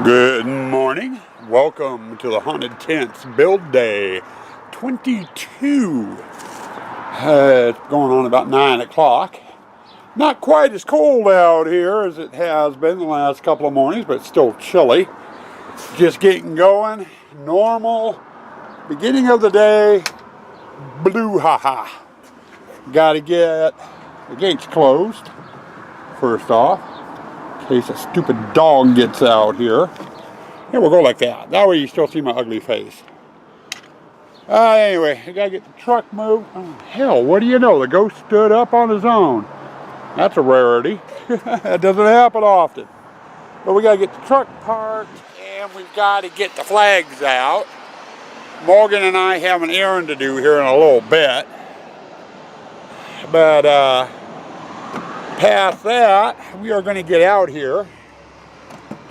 Good morning. Welcome to the Haunted Tents Build Day 22. It's going on about 9 o'clock. Not quite as cold out here as it has been the last couple of mornings, but it's still chilly. Just getting going. Normal. Beginning of the day. Blue ha-ha. Got to get the gates closed first off, in case a stupid dog gets out here. Yeah, we'll go like that. That way you still see my ugly face. Anyway, I gotta get the truck moved. Oh, hell, what do you know? The ghost stood up on his own. That's a rarity. That doesn't happen often. But we gotta get the truck parked, and we've got to get the flags out. Morgan and I have an errand to do here in a little bit. But past that, we are going to get out here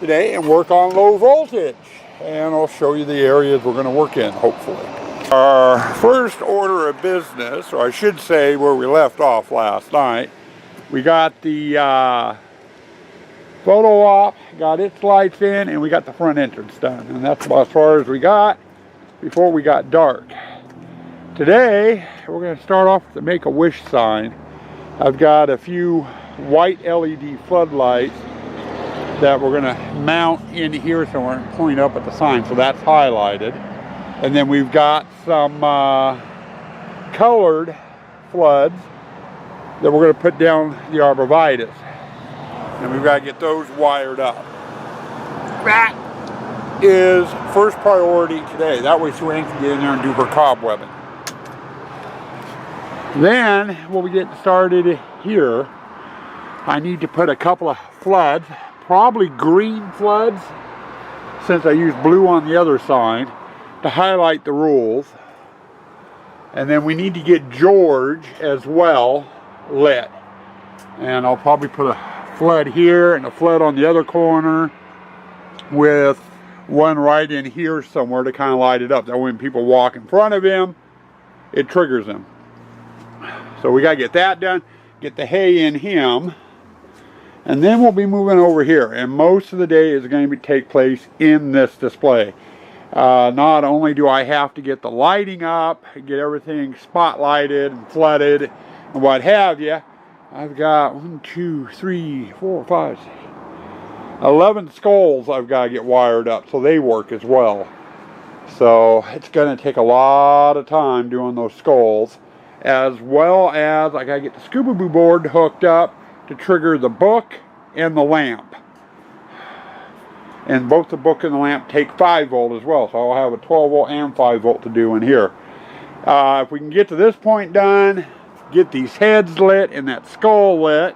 today and work on low voltage. And I'll show you the areas we're going to work in, hopefully. Our first order of business, or I should say where we left off last night, we got the photo op, got its lights in, and we got the front entrance done. And that's about as far as we got before we got dark. Today, we're going to start off with the Make-A-Wish sign. I've got a few white LED floodlights that we're going to mount in here somewhere and point up at the sign, so that's highlighted. And then we've got some colored floods that we're going to put down the arborvitae. And we've got to get those wired up. That is first priority today. That way Sue Ann can get in there and do her cobwebbing. Then, when we get started here, I need to put a couple of floods, probably green floods, since I used blue on the other sign, to highlight the rules. And then we need to get George as well lit. And I'll probably put a flood here and a flood on the other corner with one right in here somewhere to kind of light it up. That way when people walk in front of him, it triggers them. So we got to get that done, get the hay in him, and then we'll be moving over here. And most of the day is going to take place in this display. Not only do I have to get the lighting up, get everything spotlighted and flooded and what have you, I've got 1, 2, 3, 4, 5, 6, 11 skulls I've got to get wired up so they work as well. So it's going to take a lot of time doing those skulls, as well as I got to get the Scooby-Doo board hooked up to trigger the book and the lamp. And both the book and the lamp take 5 volt as well, so I'll have a 12 volt and 5 volt to do in here. If we can get to this point done, get these heads lit and that skull lit,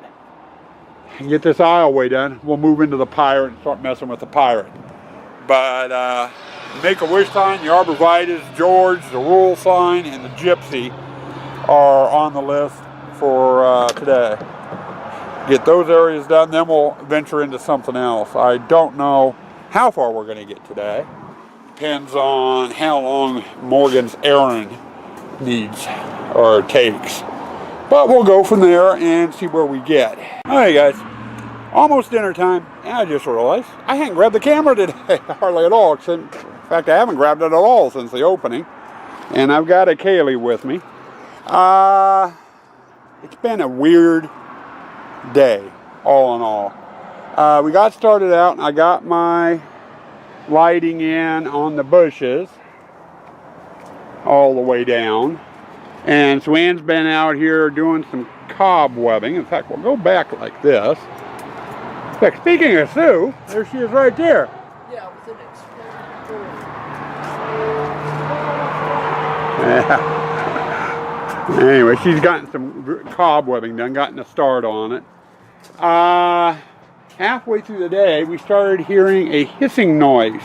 and get this aisleway done, we'll move into the pirate and start messing with the pirate. But Make-A-Wish sign, the arborvitae, George, the rule sign, and the gypsy are on the list for today. Get those areas done, then we'll venture into something else. I don't know how far we're going to get today. Depends on how long Morgan's errand needs or takes. But we'll go from there and see where we get. Alright guys, almost dinner time, and I just realized I hadn't grabbed the camera today, hardly at all. In fact, I haven't grabbed it at all since the opening. And I've got a Kaylee with me. It's been a weird day, all in all. We got started out, and I got my lighting in on the bushes all the way down. And Sue Ann's been out here doing some cobwebbing. In fact, we'll go back like this. In fact, speaking of Sue, there she is right there. Yeah, with an exploded door. Yeah. Anyway, she's gotten some cobwebbing done, gotten a start on it. Halfway through the day, we started hearing a hissing noise.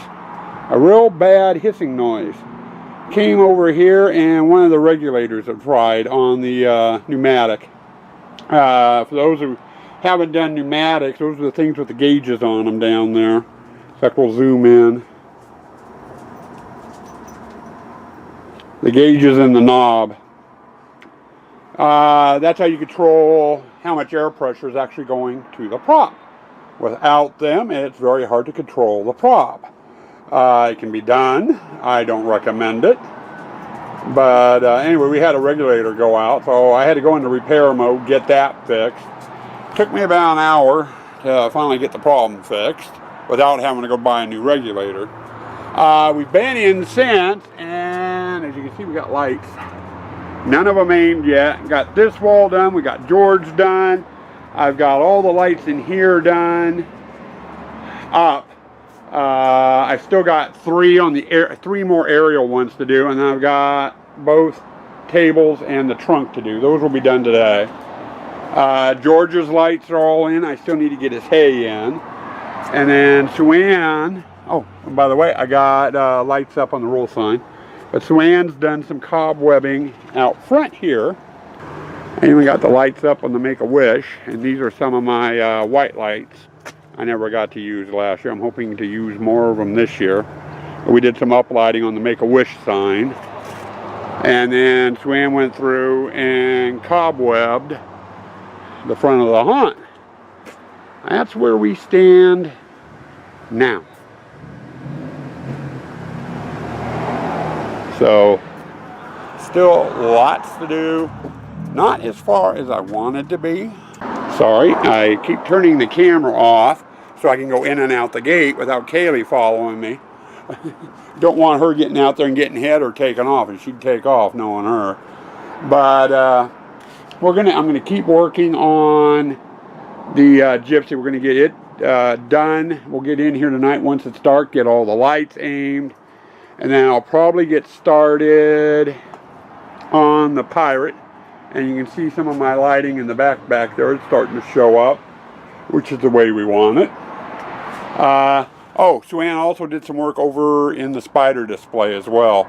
A real bad hissing noise. Came over here, and one of the regulators had fried on the pneumatic. For those who haven't done pneumatics, those are the things with the gauges on them down there. In fact, we'll zoom in. The gauges and the knob. That's how you control how much air pressure is actually going to the prop. Without them, it's very hard to control the prop. It can be done. I don't recommend it. But anyway, we had a regulator go out, so I had to go into repair mode, get that fixed. Took me about an hour to finally get the problem fixed without having to go buy a new regulator. We've been in since, and as you can see, we got lights. None of them aimed yet. Got this wall done. We got George done. I've got all the lights in here done up. I've still got three more aerial ones to do, and then I've got both tables and the trunk to do. Those will be done today. George's lights are all in. I still need to get his hay in. And then Sue-Ann, oh, and by the way, I got lights up on the roll sign. But Sue-Ann's done some cobwebbing out front here. I even got the lights up on the Make-A-Wish, and these are some of my white lights I never got to use last year. I'm hoping to use more of them this year. We did some uplighting on the Make-A-Wish sign. And then Sue-Ann went through and cobwebbed the front of the haunt. That's where we stand now. So, still lots to do. Not as far as I wanted to be. Sorry, I keep turning the camera off so I can go in and out the gate without Kaylee following me. Don't want her getting out there and getting hit or taking off, and she'd take off knowing her. But I'm gonna keep working on the Gypsy. We're gonna get it done. We'll get in here tonight once it's dark, get all the lights aimed, and then I'll probably get started on the Pirate. And you can see some of my lighting in the back there. It's starting to show up, which is the way we want it. Oh, Sue-Ann also did some work over in the spider display as well.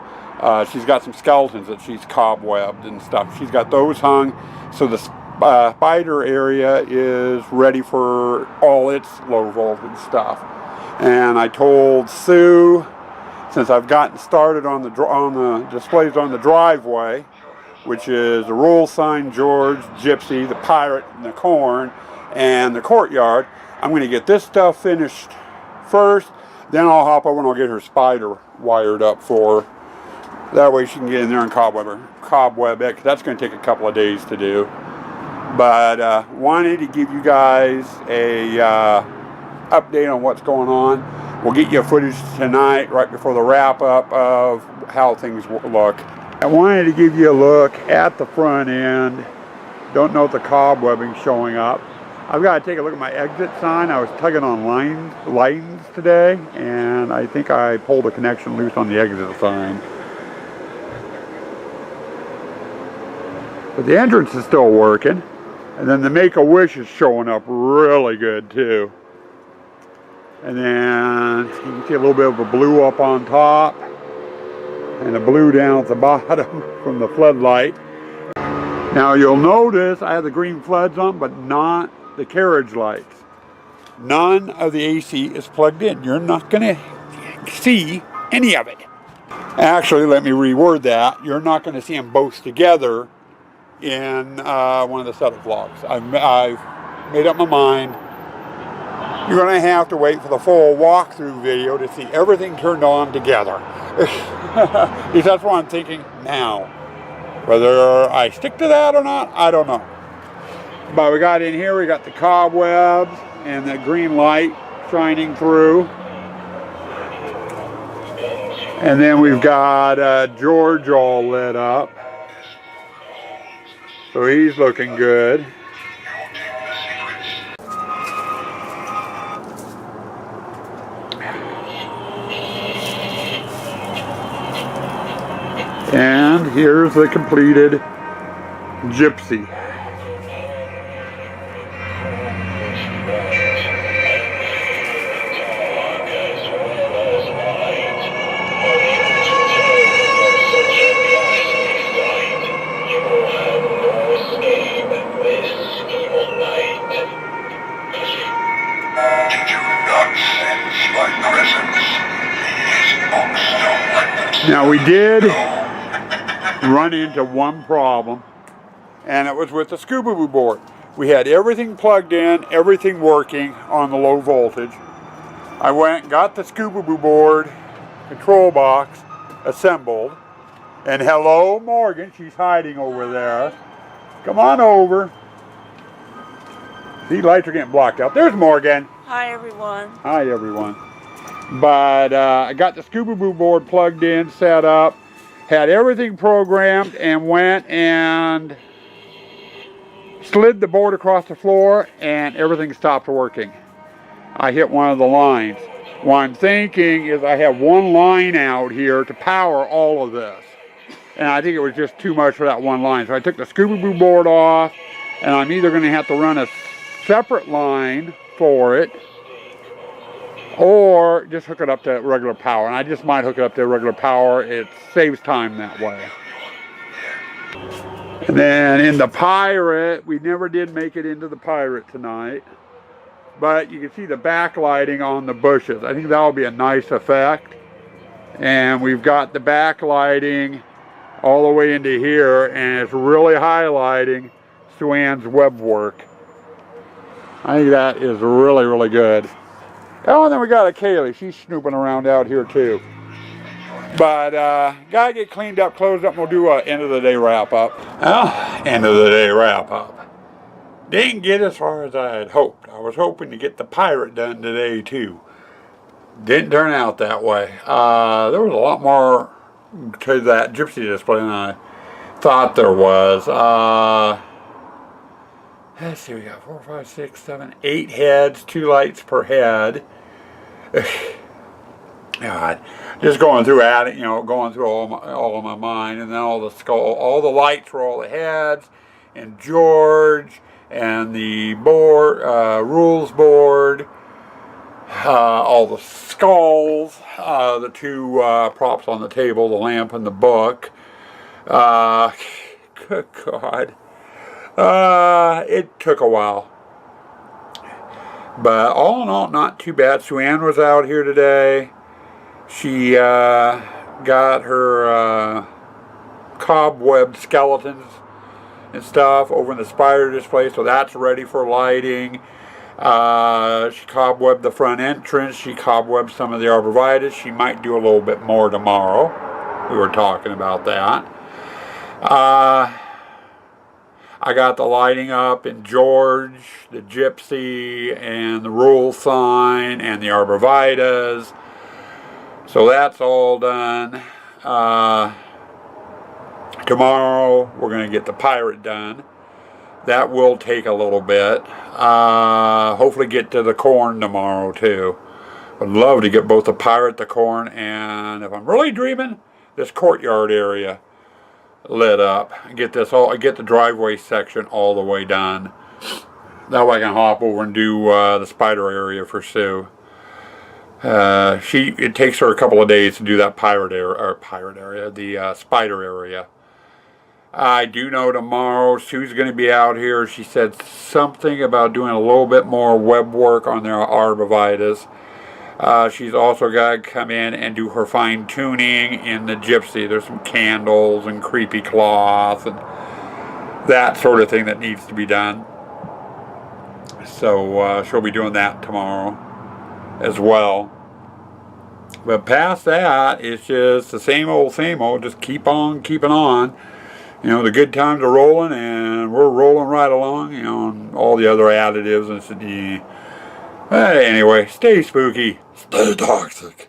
She's got some skeletons that she's cobwebbed and stuff. She's got those hung, so the spider area is ready for all its low voltage stuff. And I told Sue, since I've gotten started on the displays on the driveway, which is the roll sign, George, Gypsy, the Pirate, and the Corn, and the courtyard, I'm going to get this stuff finished first, then I'll hop over and I'll get her spider wired up for her. That way she can get in there and cobweb it, because that's going to take a couple of days to do. But wanted to give you guys a update on what's going on. We'll get you footage tonight, right before the wrap up of how things look. I wanted to give you a look at the front end. Don't know if the cobwebbing's showing up. I've got to take a look at my exit sign. I was tugging on lines today, and I think I pulled a connection loose on the exit sign. But the entrance is still working. And then the Make-A-Wish is showing up really good too. And then you can see a little bit of a blue up on top, and a blue down at the bottom from the floodlight. Now you'll notice I have the green floods on, but not the carriage lights. None of the AC is plugged in. You're not going to see any of it. Actually, let me reword that. You're not going to see them both together in one of the setup vlogs. I've made up my mind. You're going to have to wait for the full walkthrough video to see everything turned on together. Because that's what I'm thinking now. Whether I stick to that or not, I don't know. But we got in here, we got the cobwebs and the green light shining through. And then we've got George all lit up. So he's looking good. And here's the completed Gypsy. Now we did run into one problem, and it was with the Scooby-Doo board. We had everything plugged in, everything working on the low voltage. I went and got the Scooby-Doo board, control box, assembled. And hello, Morgan. She's hiding over there. Come on over. See, lights are getting blocked out. There's Morgan. Hi, everyone. Hi, everyone. But I got the Scooby-Doo board plugged in, set up, had everything programmed, and went and slid the board across the floor, and everything stopped working. I hit one of the lines. What I'm thinking is I have one line out here to power all of this. And I think it was just too much for that one line. So I took the Scooby-Doo board off, and I'm either going to have to run a separate line for it, or just hook it up to regular power. And I just might hook it up to regular power. It saves time that way. And then in the Pirate, we never did make it into the Pirate tonight. But you can see the backlighting on the bushes. I think that'll be a nice effect. And we've got the backlighting all the way into here, and it's really highlighting Sue Ann's web work. I think that is really, really good. Oh, and then we got a Kaylee. She's snooping around out here too. But gotta get cleaned up, closed up, and we'll do a end of the day wrap up. Well, end of the day wrap up. Didn't get as far as I had hoped. I was hoping to get the Pirate done today too. Didn't turn out that way. There was a lot more to that gypsy display than I thought there was. Let's see, we got 4, 5, 6, 7, 8 heads, 2 lights per head. God, just going through it, going through all of my mind, and then all the lights for all the heads, and George, and the board, rules board, all the skulls, the 2 props on the table, the lamp and the book. Good God. It took a while. But all in all, not too bad. Sue Ann was out here today. She got her cobweb skeletons and stuff over in the spider display, so that's ready for lighting. She cobwebbed the front entrance. She cobwebbed some of the arborvitae. She might do a little bit more tomorrow. We were talking about that. I got the lighting up in George, the gypsy, and the rule sign, and the arborvitaes. So that's all done. Tomorrow we're going to get the Pirate done. That will take a little bit. Hopefully get to the corn tomorrow too. I'd love to get both the Pirate, the corn, and if I'm really dreaming, this courtyard area lit up. Get the driveway section all the way done. That way I can hop over and do the spider area for Sue. It takes her a couple of days to do that the spider area. I do know tomorrow Sue's going to be out here. She said something about doing a little bit more web work on their arborvitaes. She's also got to come in and do her fine tuning in the gypsy. There's some candles and creepy cloth and that sort of thing that needs to be done. So she'll be doing that tomorrow as well. But past that, it's just the same old, just keep on keeping on. The good times are rolling, and we're rolling right along, and all the other additives. And anyway, stay spooky, stay toxic.